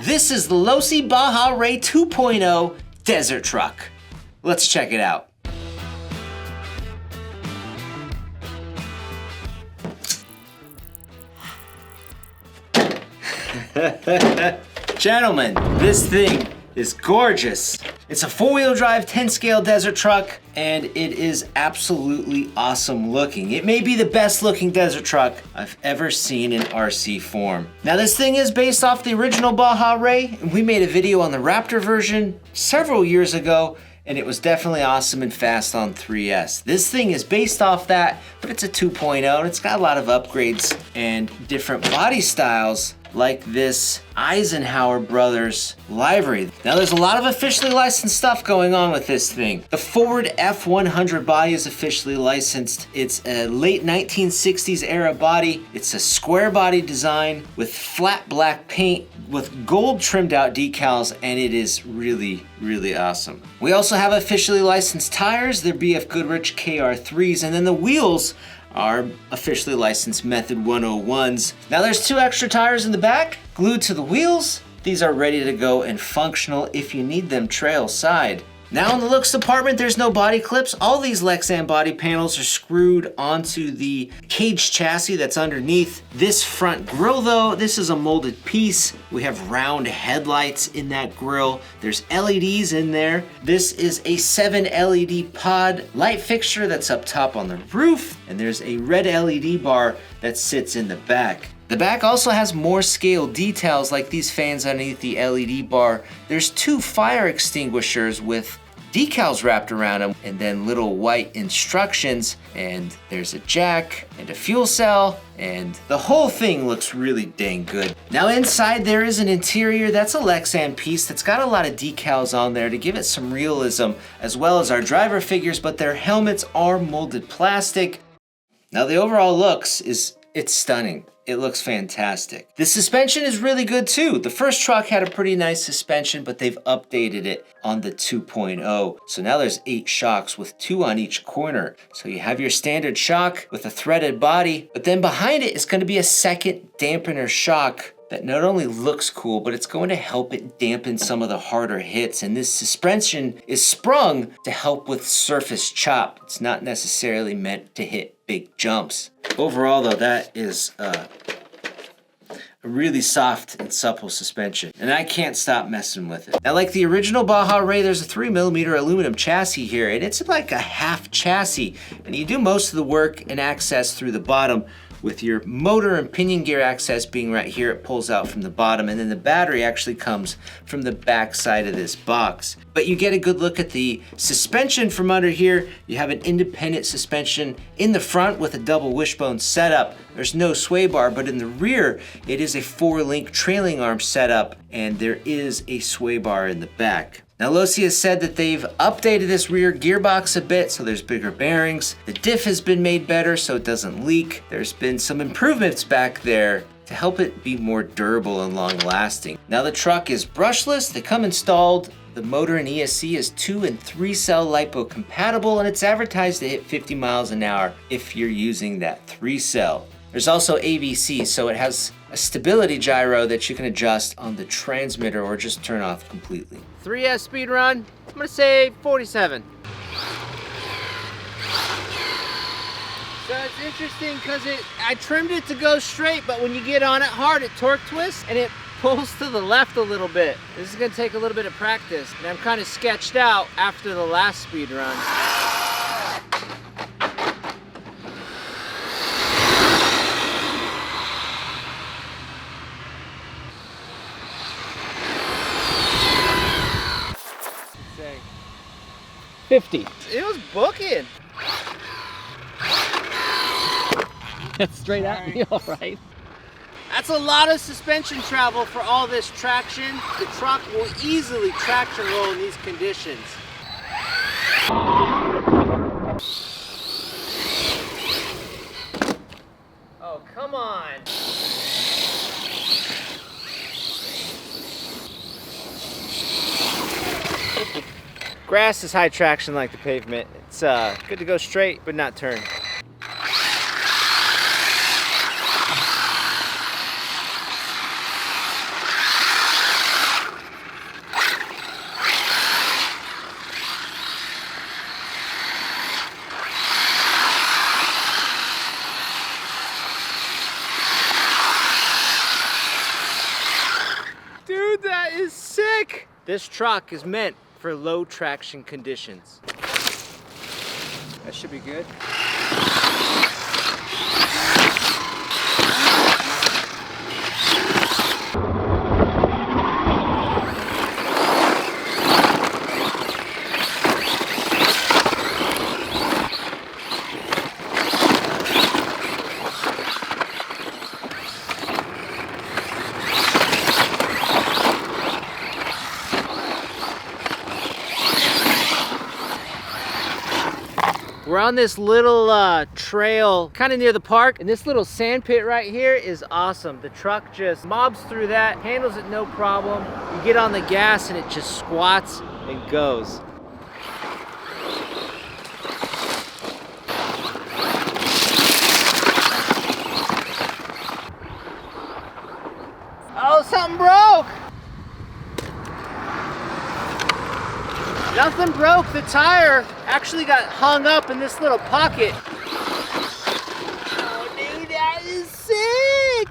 This is the Losi Baja Rey 2.0 desert truck. Let's check it out. Gentlemen, this thing is gorgeous. It's a 4-wheel drive 10 scale desert truck, and it is absolutely awesome looking. It may be the best looking desert truck I've ever seen in RC form. Now this thing is based off the original Baja Rey, and we made a video on the Raptor version several years ago, and it was definitely awesome and fast on 3S. This thing is based off that, but it's a 2.0, and it's got a lot of upgrades and different body styles, like this Isenhouer Brothers livery. Now there's a lot of officially licensed stuff going on with this thing. The forward F100 body is officially licensed. It's a late 1960s era body. It's a square body design with flat black paint with gold trimmed out decals, and it is really, really awesome. We also have officially licensed tires. They're BF Goodrich KR3s, and then the wheels are officially licensed Method 101s. Now there's 2 extra tires in the back glued to the wheels. These are ready to go and functional if you need them trail side. Now in the looks department, there's no body clips. All these Lexan body panels are screwed onto the cage chassis that's underneath. This front grille though, this is a molded piece. We have round headlights in that grille. There's LEDs in there. This is a 7 LED pod light fixture that's up top on the roof. And there's a red LED bar that sits in the back. The back also has more scale details like these fans underneath the LED bar. There's 2 fire extinguishers with decals wrapped around them, and then little white instructions, and there's a jack and a fuel cell, and the whole thing looks really dang good. Now inside there is an interior that's a Lexan piece that's got a lot of decals on there to give it some realism, as well as our driver figures, but their helmets are molded plastic. Now the overall looks it's stunning. It looks fantastic. The suspension is really good too. The first truck had a pretty nice suspension, but they've updated it on the 2.0. So now there's 8 shocks with 2 on each corner. So you have your standard shock with a threaded body, but then behind it is going to be a second dampener shock that not only looks cool, but it's going to help it dampen some of the harder hits. And this suspension is sprung to help with surface chop. It's not necessarily meant to hit big jumps. Overall though, that is a really soft and supple suspension, and I can't stop messing with it. Now like the original Baja Rey, there's a 3mm aluminum chassis here, and it's like a half chassis, and you do most of the work and access through the bottom, with your motor and pinion gear access being right here. It pulls out from the bottom, and then the battery actually comes from the back side of this box. But you get a good look at the suspension from under here. You have an independent suspension in the front with a double wishbone setup. There's no sway bar, but in the rear, it is a 4-link trailing arm setup, and there is a sway bar in the back. Now Losi has said that they've updated this rear gearbox a bit, so there's bigger bearings. The diff has been made better so it doesn't leak. There's been some improvements back there to help it be more durable and long lasting. Now the truck is brushless, they come installed. The motor and ESC is 2 and 3 cell LiPo compatible, and it's advertised to hit 50 miles an hour if you're using that 3 cell. There's also AVC, so it has a stability gyro that you can adjust on the transmitter or just turn off completely. 3S speed run, I'm gonna say 47. So it's interesting because I trimmed it to go straight, but when you get on it hard, it torque twists and it pulls to the left a little bit. This is gonna take a little bit of practice, and I'm kind of sketched out after the last speed run. Say 50. It was booking. That's straight at me, all right. That's a lot of suspension travel for all this traction. The truck will easily traction roll in these conditions. Oh, come on. Grass is high traction like the pavement. It's good to go straight, but not turn. Dude, that is sick. This truck is meant for low traction conditions. That should be good. We're on this little trail kind of near the park, and this little sand pit right here is awesome. The truck just mobs through that, handles it no problem. You get on the gas and it just squats and goes. Oh, something broke! Nothing broke. The tire actually got hung up in this little pocket. Oh, dude, that is sick!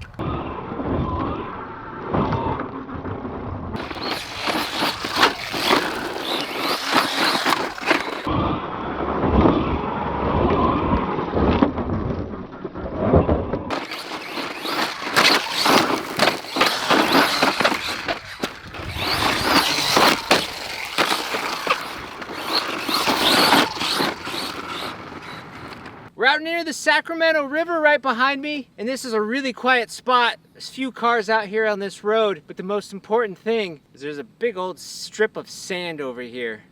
We're out near the Sacramento River right behind me, and this is a really quiet spot. There's few cars out here on this road, but the most important thing is there's a big old strip of sand over here.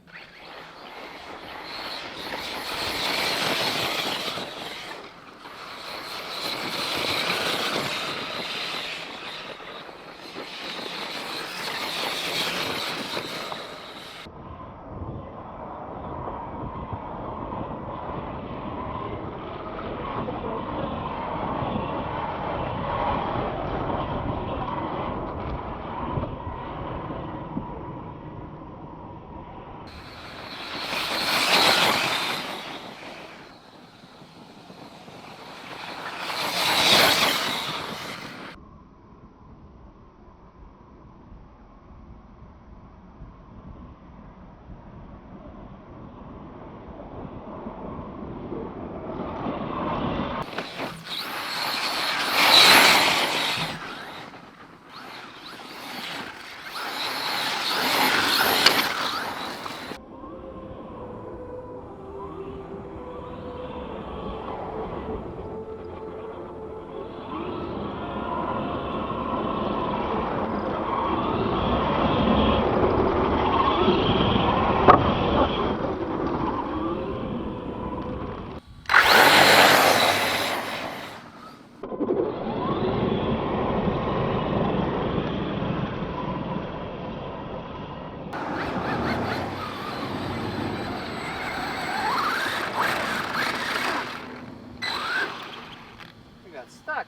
Stuck.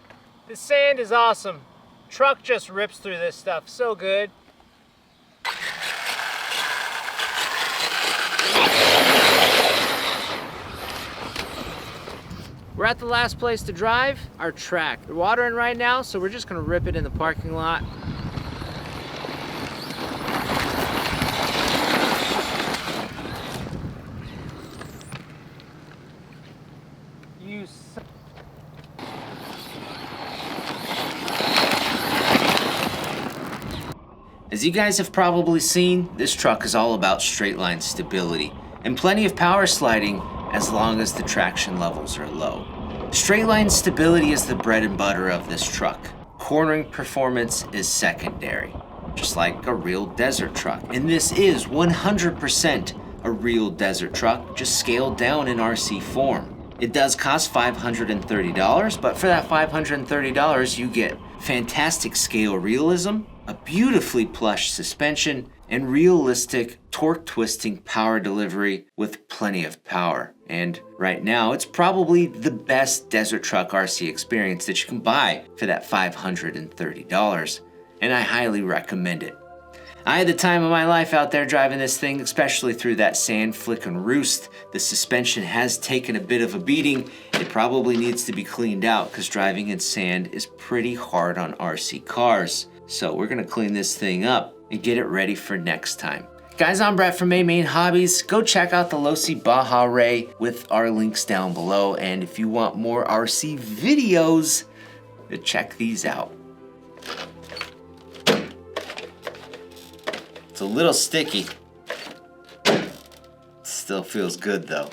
This sand is awesome. Truck just rips through this stuff so good. We're at the last place to drive, our track. We're watering right now, so we're just gonna rip it in the parking lot. As you guys have probably seen, this truck is all about straight line stability and plenty of power sliding as long as the traction levels are low. Straight line stability is the bread and butter of this truck. Cornering performance is secondary, just like a real desert truck. And this is 100% a real desert truck, just scaled down in RC form. It does cost $530, but for that $530 you get fantastic scale realism, a beautifully plush suspension, and realistic torque twisting power delivery with plenty of power. And right now, it's probably the best desert truck RC experience that you can buy for that $530, and I highly recommend it. I had the time of my life out there driving this thing, especially through that sand flick and roost. The suspension has taken a bit of a beating. It probably needs to be cleaned out because driving in sand is pretty hard on RC cars. So we're gonna clean this thing up and get it ready for next time. Guys, I'm Brett from AMain Hobbies. Go check out the Losi Baja Rey with our links down below. And if you want more RC videos, check these out. It's a little sticky. Still feels good though.